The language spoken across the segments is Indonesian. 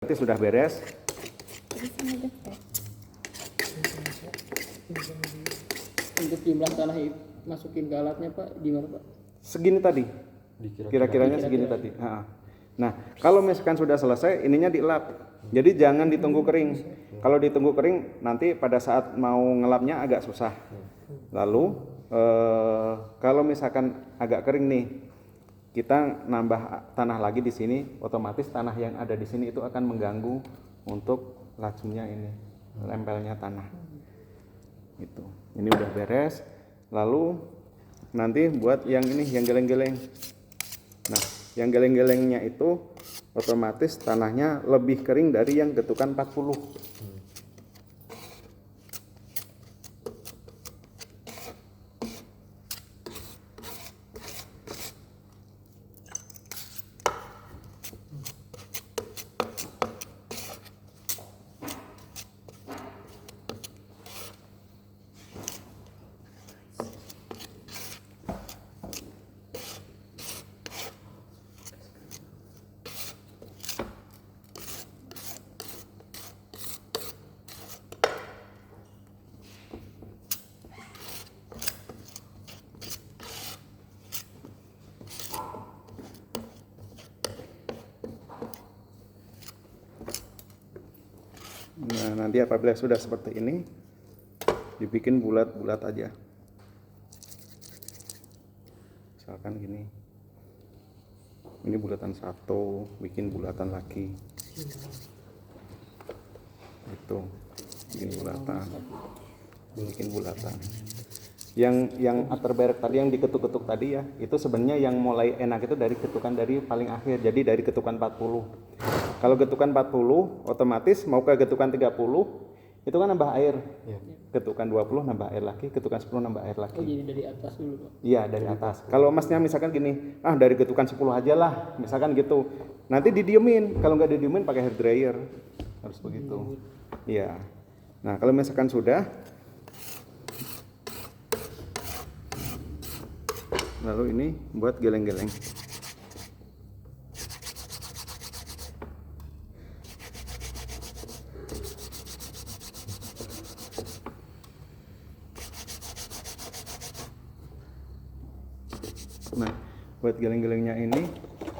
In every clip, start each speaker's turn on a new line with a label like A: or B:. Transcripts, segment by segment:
A: Berarti sudah beres.
B: Untuk jumlah tanah masukin ke alatnya Pak, gimana Pak?
A: Segini tadi. Kira-kiranya segini tadi. Nah, kalau misalkan sudah selesai, ininya dielap. Jadi jangan ditunggu kering. Kalau ditunggu kering, nanti pada saat mau ngelapnya agak susah. Lalu, kalau misalkan agak kering nih, kita nambah tanah lagi di sini, otomatis tanah yang ada di sini itu akan mengganggu untuk lacunnya ini, lempelnya tanah. Itu. Ini udah beres. Lalu nanti buat yang ini, yang geleng-geleng. Nah, yang geleng-gelengnya itu otomatis tanahnya lebih kering dari yang getukan 40. Nah, nanti apabila sudah seperti ini, dibikin bulat-bulat aja. Misalkan gini. Ini bulatan satu, bikin bulatan lagi. Itu. Bikin bulatan. Bikin bulatan. Yang afterburner tadi, yang diketuk-ketuk tadi ya, itu sebenarnya yang mulai enak itu dari ketukan dari paling akhir. Jadi dari ketukan 40. Kalau getukan 40, otomatis mau ke getukan 30, itu kan nambah air. Getukan 20 nambah air lagi, getukan 10 nambah air lagi.
B: Oh, jadi dari atas dulu Pak?
A: Iya, dari atas. Kalau masnya misalkan gini, dari getukan 10 aja lah, misalkan gitu. Nanti didiemin, kalau nggak didiemin pakai hair dryer. Harus begitu. Iya. Nah, kalau misalkan sudah, lalu ini buat geleng-geleng. Nah, buat geleng-gelengnya ini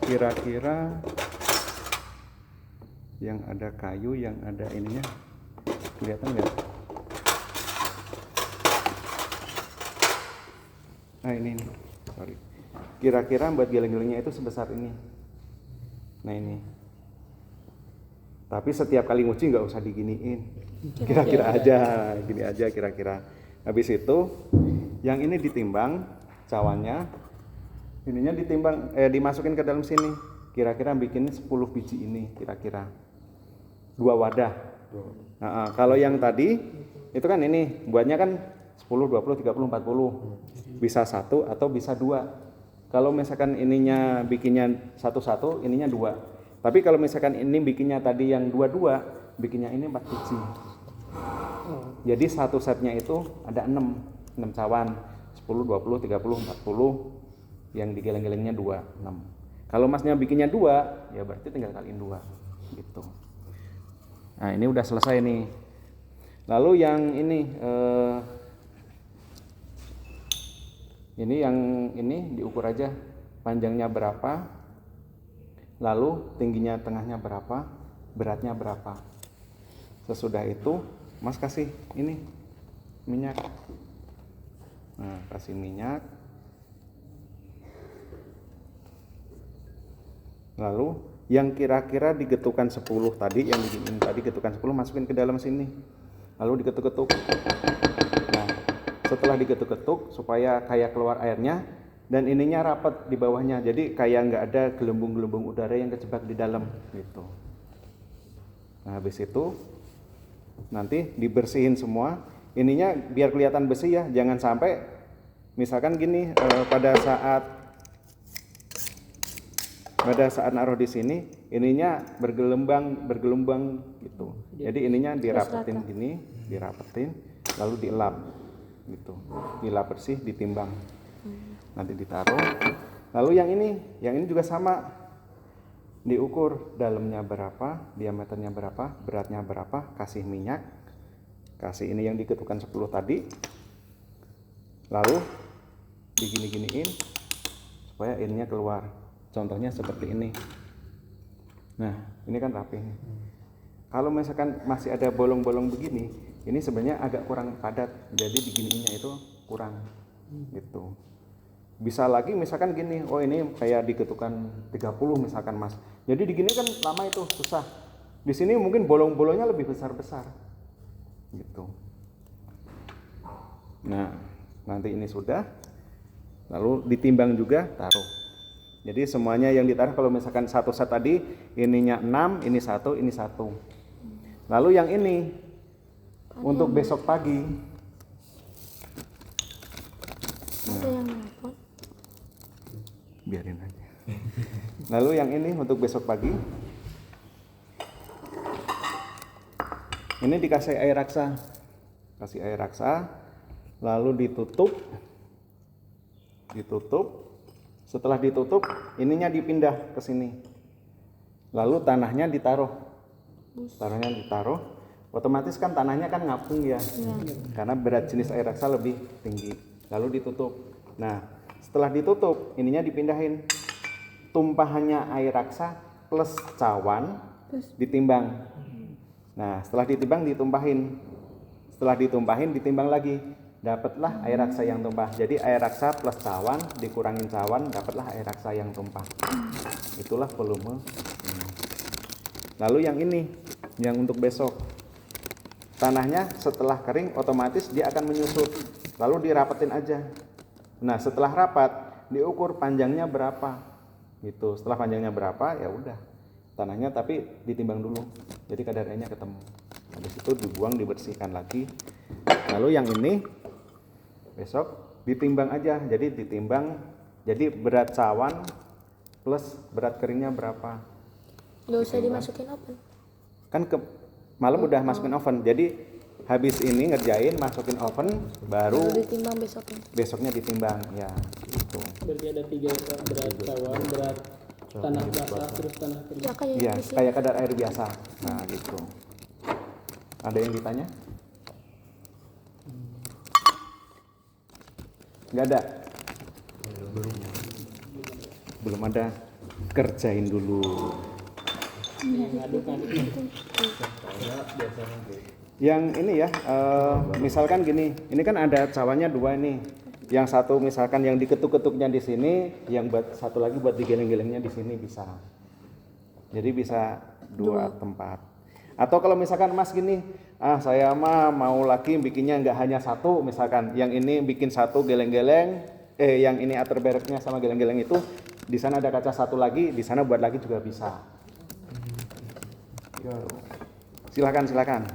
A: kira-kira yang ada kayu, yang ada ininya, kelihatan nggak? Nah ini nih, sorry. Kira-kira buat geleng-gelengnya itu sebesar ini. Nah ini. Tapi setiap kali nguci nggak usah diginiin. Kira-kira aja, gini aja kira-kira. Habis itu, yang ini ditimbang cawannya. Ininya ditimbang, dimasukin ke dalam sini. Kira-kira bikin 10 biji ini, kira-kira 2 wadah. Nah, kalau yang tadi itu kan ini buatnya kan 10, 20, 30, 40. Bisa 1 atau bisa 2. Kalau misalkan ininya bikinnya 1-1, ininya 2. Tapi kalau misalkan ini bikinnya tadi yang 2-2, bikinnya ini 4 biji. Jadi satu setnya itu ada 6 cawan. 10, 20, 30, 40. Yang digeleng-gelengnya 2, 6. Kalau masnya bikinnya 2, ya berarti tinggal kaliin 2 gitu. Nah, ini udah selesai nih. Lalu yang ini yang ini diukur aja panjangnya berapa, lalu tingginya tengahnya berapa, beratnya berapa. Sesudah itu Mas kasih ini minyak. Nah, kasih minyak. Lalu yang kira-kira digetukan 10 tadi, yang diginiin tadi getukan 10 masukin ke dalam sini. Lalu digetuk-getuk. Nah, setelah digetuk-getuk supaya kayak keluar airnya dan ininya rapat di bawahnya. Jadi kayak nggak ada gelembung-gelembung udara yang kejebak di dalam gitu. Nah, habis itu nanti dibersihin semua. Ininya biar kelihatan bersih ya, jangan sampai misalkan gini pada saat naruh di sini ininya bergelombang gitu. Jadi ininya dirapetin gini, dirapetin lalu dielap gitu. Dilap bersih, ditimbang. Nanti ditaruh. Lalu yang ini juga sama. diukur dalamnya berapa, diameternya berapa, beratnya berapa, kasih minyak, kasih ini yang diketukan 10 tadi, lalu digini-giniin supaya airnya keluar. Contohnya seperti ini. Nah, ini kan rapi nih. Kalau misalkan masih ada bolong-bolong begini, ini sebenarnya agak kurang padat, jadi diginiinnya itu kurang gitu. Bisa lagi misalkan gini, oh ini kayak diketukan 30 misalkan Mas. Jadi digini kan lama itu susah. Di sini mungkin bolong-bolongnya lebih besar-besar gitu. Nah, nanti ini sudah, lalu ditimbang juga, taruh. Jadi semuanya yang ditaruh, kalau misalkan satu set tadi ininya 6, ini 1, ini 1. Lalu yang ini untuk besok pagi.
C: Ada yang nelpon.
A: Biarin aja. Lalu yang ini untuk besok pagi. Ini dikasih air raksa. Kasih air raksa, lalu ditutup. Setelah ditutup, ininya dipindah ke sini. Lalu tanahnya ditaruh. Tanahnya ditaruh. Otomatis kan tanahnya kan ngapung ya. Karena berat jenis air raksa lebih tinggi. Lalu ditutup. Nah, setelah ditutup, ininya dipindahin. Tumpahannya air raksa plus cawan ditimbang. Nah, setelah ditimbang ditumpahin. Setelah ditumpahin ditimbang lagi. Dapatlah air raksa yang tumpah. Jadi air raksa plus cawan dikurangin cawan, dapatlah air raksa yang tumpah. Itulah volume ini. Lalu yang ini, yang untuk besok. Tanahnya setelah kering otomatis dia akan menyusut. Lalu dirapetin aja. Nah, setelah rapat diukur panjangnya berapa. Gitu. Setelah panjangnya berapa, ya udah. Tanahnya tapi ditimbang dulu. Jadi kadar airnya ketemu. Habis itu dibuang, dibersihkan lagi. Lalu yang ini besok ditimbang aja. Jadi ditimbang, jadi berat cawan plus berat keringnya berapa.
C: Nggak usah dimasukin oven.
A: Kan ke malam udah masukin oven. Jadi habis ini ngerjain masukin oven baru
C: Ditimbang besoknya.
A: besoknya ditimbang ya gitu.
B: Berarti ada 3 ya, berat cawan, berat tanah basah, terus tanah kering.
C: Ya kayak
A: Iya,
C: di sini.
A: kayak kadar air biasa. Nah, gitu. Ada yang ditanya? Nggak ada? Belum ada. Kerjain dulu. Yang ini ya, misalkan gini, ini kan ada cawannya 2 nih. Yang satu misalkan yang diketuk-ketuknya di sini, yang buat satu lagi buat digeleng-gelengnya di sini bisa. Jadi bisa 2 tempat. Atau kalau misalkan Mas gini, saya mah mau lagi bikinnya nggak hanya 1, misalkan yang ini bikin 1 geleng-geleng, yang ini atur bereknya sama geleng-geleng itu, di sana ada kaca 1 lagi, di sana buat lagi juga bisa. Silakan.